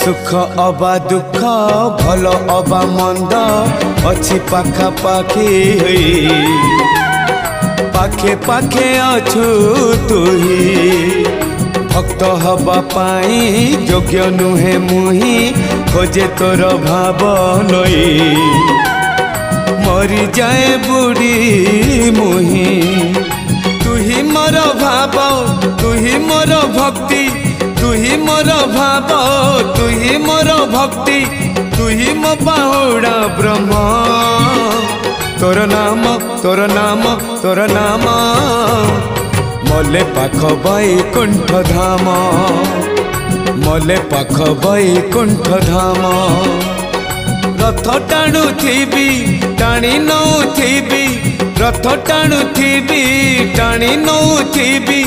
सुख अबा दुख भल अबा मंद अच्छी पाखापाखी पाखे पाखे अछु तुही भक्त हवा पाई योग्य नुहे मुही खोजे तोर भाव लई मरी जाए बुढ़ी मुही तुही मोर भाव तुही मोर भक्ति तुही मोर भाव तुही मोर भक्ति तुही मो बाहुड़ा ब्रह्म तोर नाम तोर नाम तोर नाम मले पाख बैकुंठ धाम मले पाख बैकुंठ धाम रथ टाणु थी टाणी नौ थी रथ टाणु थी टाणी नौ थी